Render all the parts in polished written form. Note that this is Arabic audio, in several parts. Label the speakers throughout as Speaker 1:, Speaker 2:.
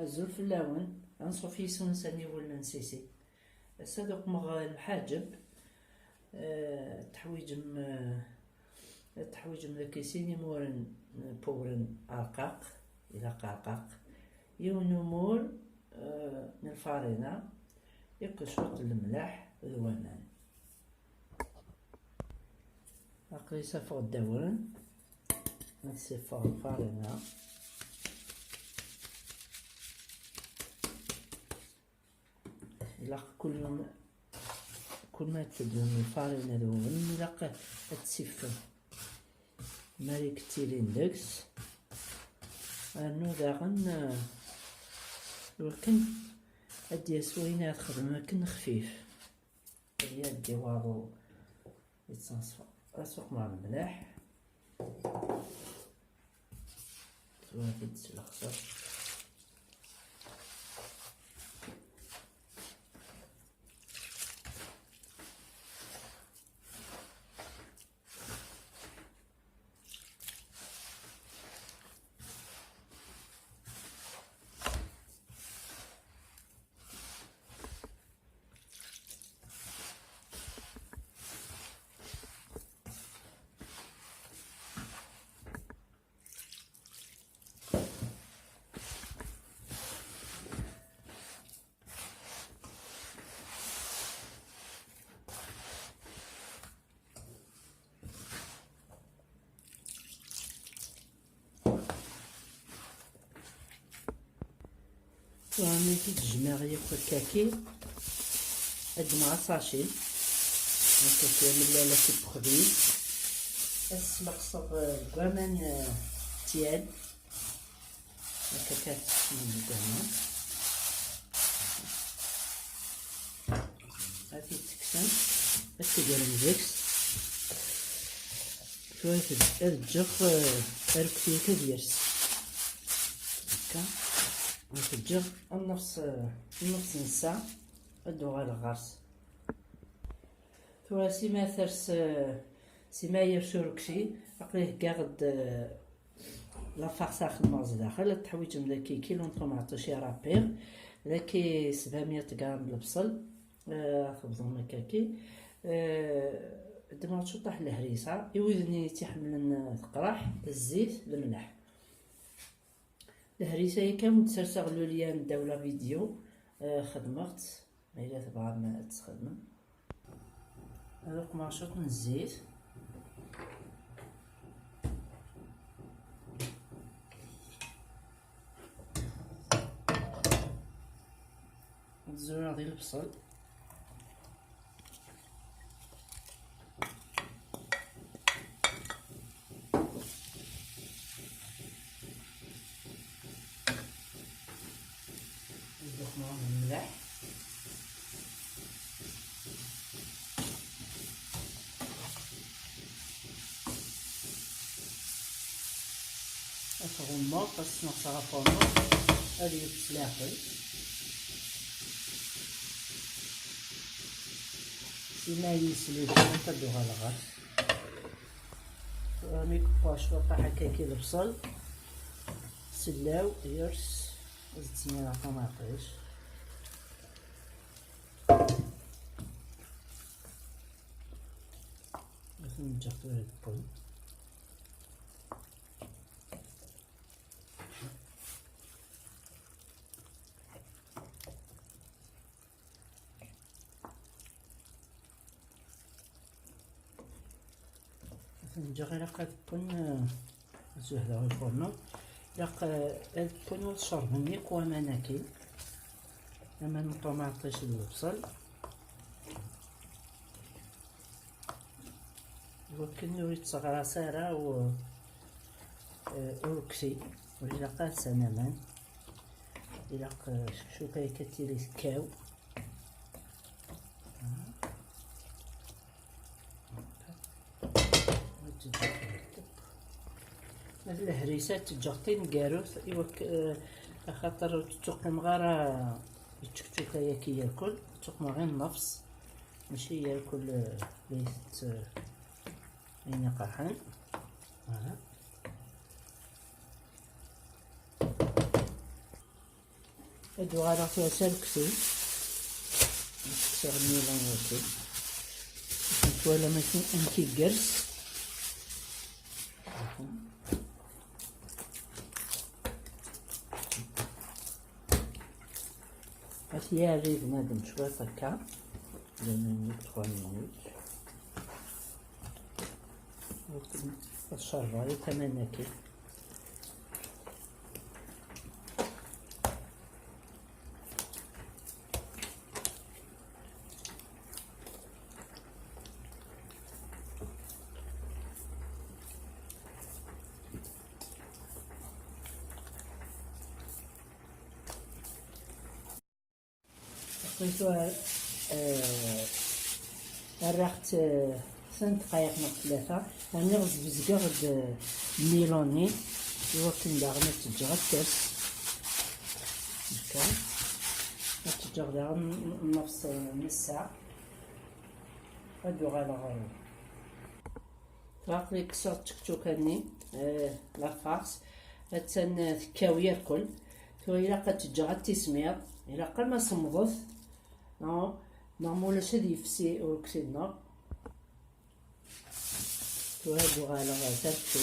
Speaker 1: الزول في اللون غنصوفي سونساني ولا نسيسي صدق مغ الحاجب. تحويج ملكيسيني مورن بورن عقاق إلى قاقاق يونو مور الفارينة يكشوط الملاح ذوامان أقلي سافغ الدورن نسيفغ الفارينة إلا كل ما تبدون الفارينة ذوان إلا تسيفن ماري كتيرين داكس انو داغن ولكن هادي سوينات خدمة لكن خفيف هي ديوارو يتصنصفى اسوق مع الملاح سواتي تسلخصر راني في الجماعية كاكي أجمع ساشي كاكي ملالا كي بخبيل أسلقصر الكوامان تيال هكاكات من الكوامان هاتي تكسن أتدير مزيكس شوية الجخ أركتيكا ديرس هكا نفجر النص نسا ادو غير الغرس ثوا سيما ثرس سيما يرسوركشي عقليه قاعد لافاغ الماز داخل تحويج مداكي كيلو طوماطوش رابيغ ذاكي 700 غرام البصل خبز مكاكي دما تشطح الهريسه يوزني تيحمل القراح الزيت الملح الهريسه كامل تسرسغلو ليا نداولا فيديو خدمت الا تبغى ما تخدم هذوك ماشوط من الزيت الزرع ديال البصل الملح الغمة خاص نغسلها فورمو هادي الفلافل سيما يسلو ندوها للغرس ميكباش طاح هكاكي البصل سلاو يرس زدتيني على طماطيش نجحتو هاد البول نجا غير تكون زهده الفرن تكون شرب منيك ومناكي اما الطماطيش البصل ولكن نريد صغرى سارة و أوركسي وإلا قاد سنمان إلا شوكاية كتيري كاو هاد الهريسات تجغتين كاروث إيوك خاطر تقوم غير يتشكتوكايا كي ياكل تقوم غير النفس ماشي ياكل ليت أين قرحان هادو غادا فيها سالكتو نكسر الميلون هاكي نتوالا ماشي انكي كرس هاتي ياري بنادم شوية هكا 2 مينوت 3 مينوت الشربة تمناكي حطيتوها ريحت 5 دقايق من 3 يعني غز بزقا ميلوني يوكن داغنا تجغد ترس هكا تجغد نص ساعة هادو غالا فاقلي كسرت تكتوكاني لا فارس هاتسن ثكاو ياكل تو إلا قد تجغد تسمير إلا قل ما صمضت نورمال هادي يفسي وكسينا تو هادو غالا تركو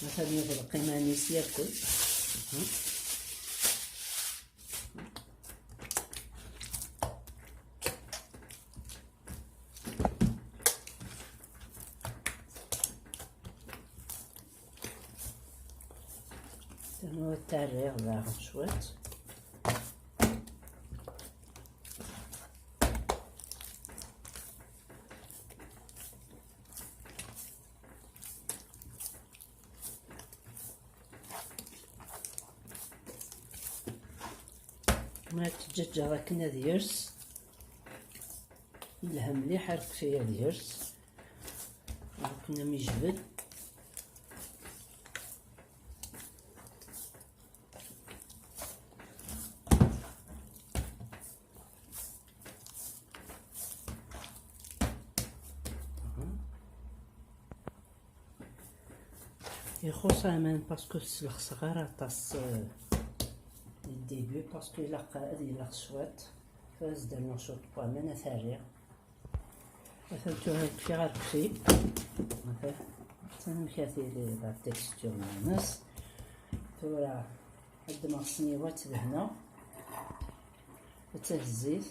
Speaker 1: مثلا مثل القمانيس ياكل تنو التعريق داغن شويت ما تججا غاكنا ديرس يلها مليح هاك فيها ديرس كنا ميجبد يخص امان باسكو الصغار طاس الديبي باسكو إلا شويت فاز درنا شوط بوامان ثانية مثلا تو هاك في غير كفي مثلا تنمكاتي لي لا تيكستور ناس تو راه قد ما السنيوات لهنا حتى الزيت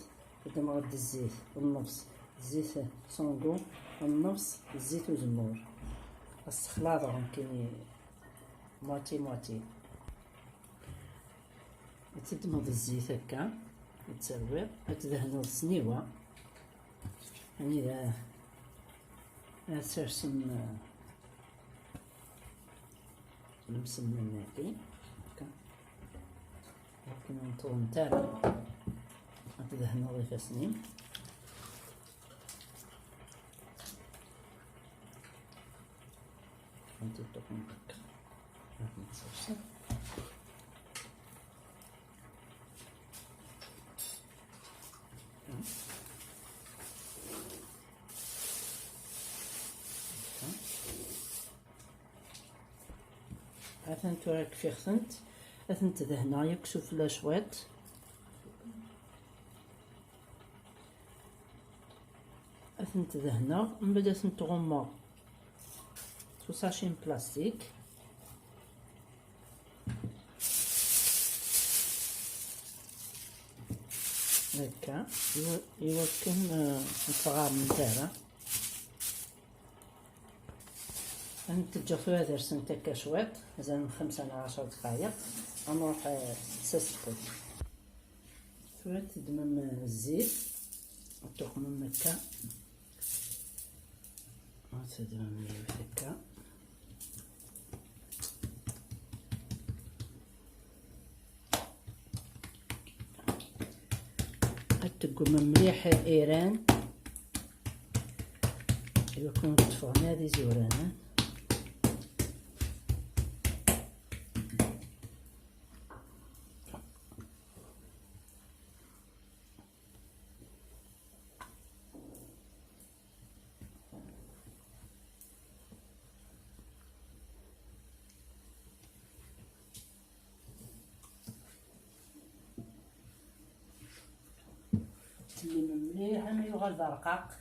Speaker 1: قد ما غد الزيت والنص الزيت صونغو والنص الزيت وزمور بس خلاطهم كي مواتي مواتي تدمض الزيت هكا تسوي تدهنو السنيوة يعني لا ترسم المسمن هاكي هكا لكن نطون تاعنا تدهنو ضيف سنين انت تكون هكا نتصرصر اثنت وراك في خثنت اثنت دهنا يكسو فلا شويت اثنت دهنا من بعد اثنت غما في ساشين بلاستيك هكا يوكن الفغار من دارا نتجفو هذا رسمت هكا شويط مازال من 5 إلى 10 دقايق غنروح تسسكت شوية تدمم الزيت وتقمم هكا وتدمم هكا تقوم مليح ايران يكون تفغنا هذه زورانا يغال رقاق.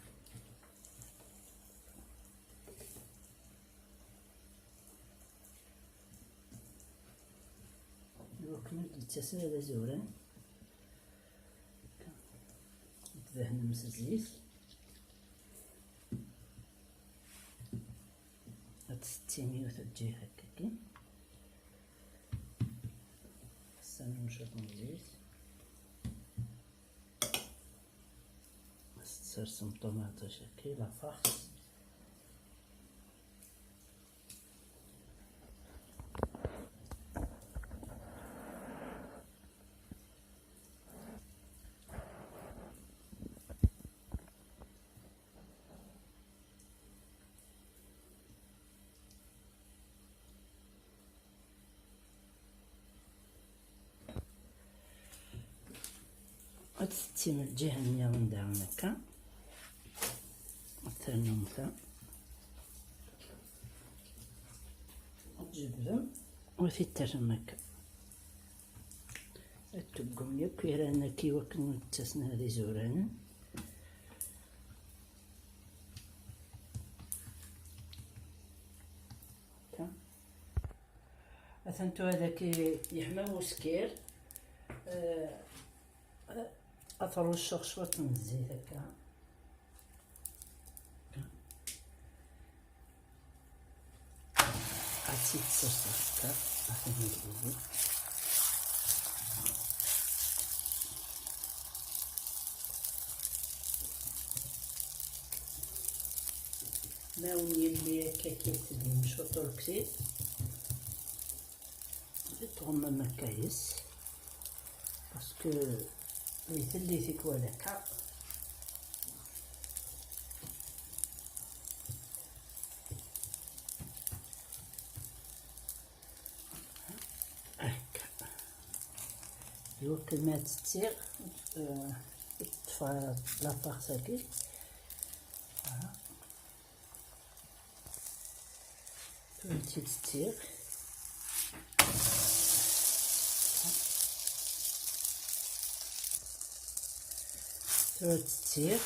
Speaker 1: كمل يتسال هذا زوران. دهن مس الزيت. هاد الستيمية تجي هكاكي. خصنا نشوف الزيت. تسرسم طماطة شكل لافاخس. هاد الستيمة الجهة نديرو هكا. مثلا الجبن وفي هكا التقم ياك رانا كي وكن تسنا هذه زورانا. اثنتو هذاك يحمى وسكير. اطرش شويه من الزيت هكا. عطيت الصوص هكا عطيني الأول. ماوني اللي كاكيت ديال مشوطو كتير تغمم مكايس باسكو يثلي فيك ولاكا. يوكل ما تسيغ تطفى لاباغ ساكي. تولي تسيغ تولي تسيغ.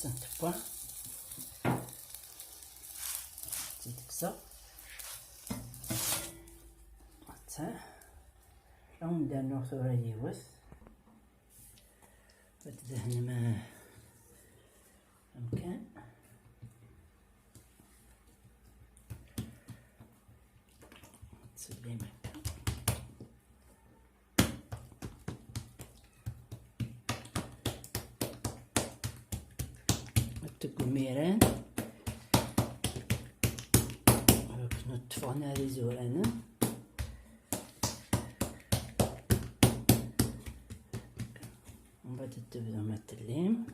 Speaker 1: تنطبع تكسر راهم دانو ثورة يوث. تدهن ما أمكن. تسلي هكا. التقميران نطفونا هذه زورانا. ومن بعد تبدا مع التليم.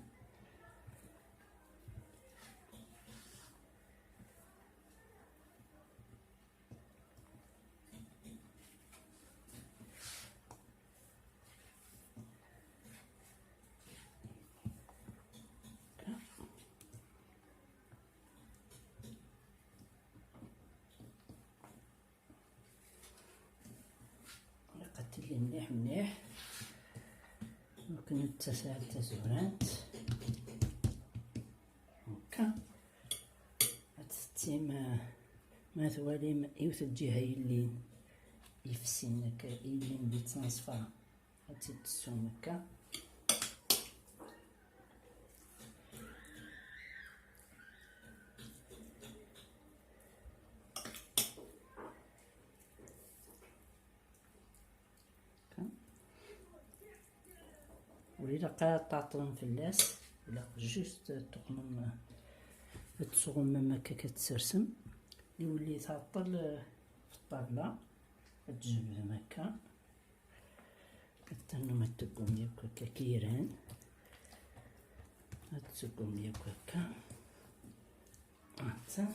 Speaker 1: قتلي مليح مليح. ممكن نتسال تزورات هكا. هاد ما ثوالي يوث الجهة اللي يفسينك اللي ندير تنصفى. هاتي تسوم هكا. وإلا قاطعتهم فلاس ولا جوست تقمم تغمم هكا كتسرسم يولي تعطل في الطابلة. تجبدهم هكا كتهنو هاد التقوم ديالك هكا كيران. هاد التقوم ديالك هكا هانتا.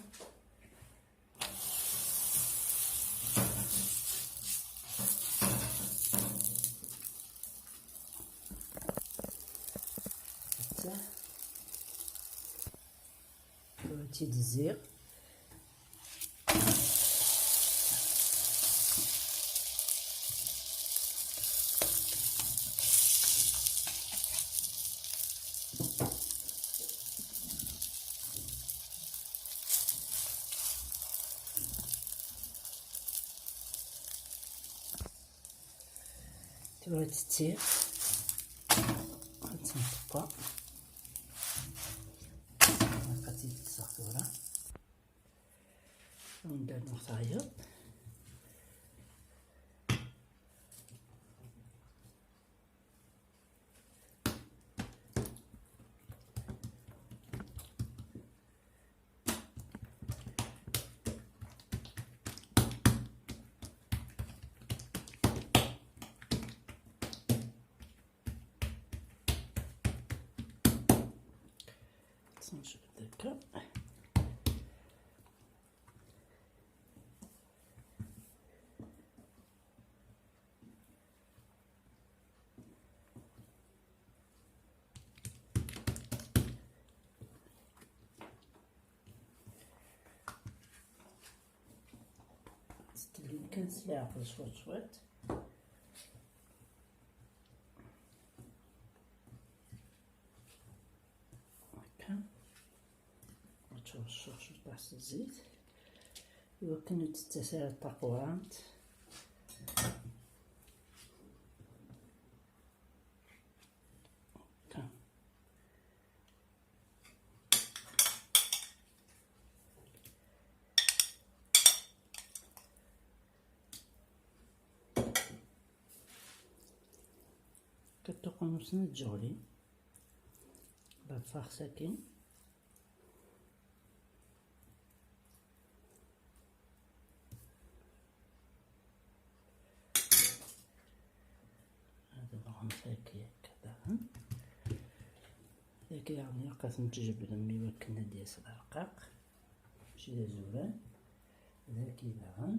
Speaker 1: تزيد الزير. ثورة تتسير غنتنطبق بقات يتسخ ثورة وندير نغطايا نشوف هكا اللي كان سلاعقل شويت هكا وترشش بحث الزيت يمكن تتساعد الطاقورانت هكا كتقوم سند جولي بالفاخ ساكن مساكي كذا هيك يعني قسم تجبد مي وكنا ديس الرقاق شي زوران ذاك دهن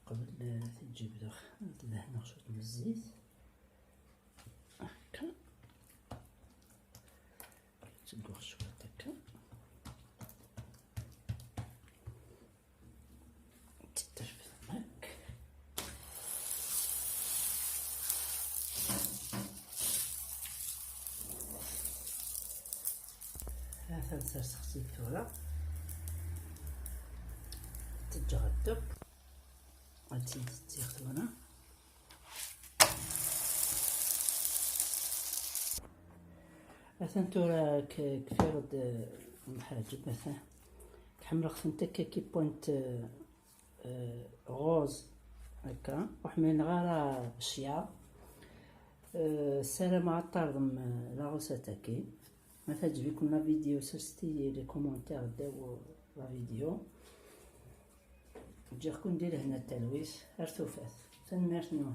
Speaker 1: قبل تجيب دهن شوية من الزيت هكا تدوخ شوية هكا تتجبد هكا هذا نسرسخ الثورة تتجغدب غتزيد الثورة مثلا ثورة كفيرد محاجب مثلا كحمرق فنتك كي بوينت غوز هكا وحمين غارة بشيا السلام على الطرد لاغوسا تاكي ما تعجبكم لا فيديو سرستي لي كومونتير داو لا فيديو نجيكم ندير هنا التلويس هرتو فات تنمرت نوح.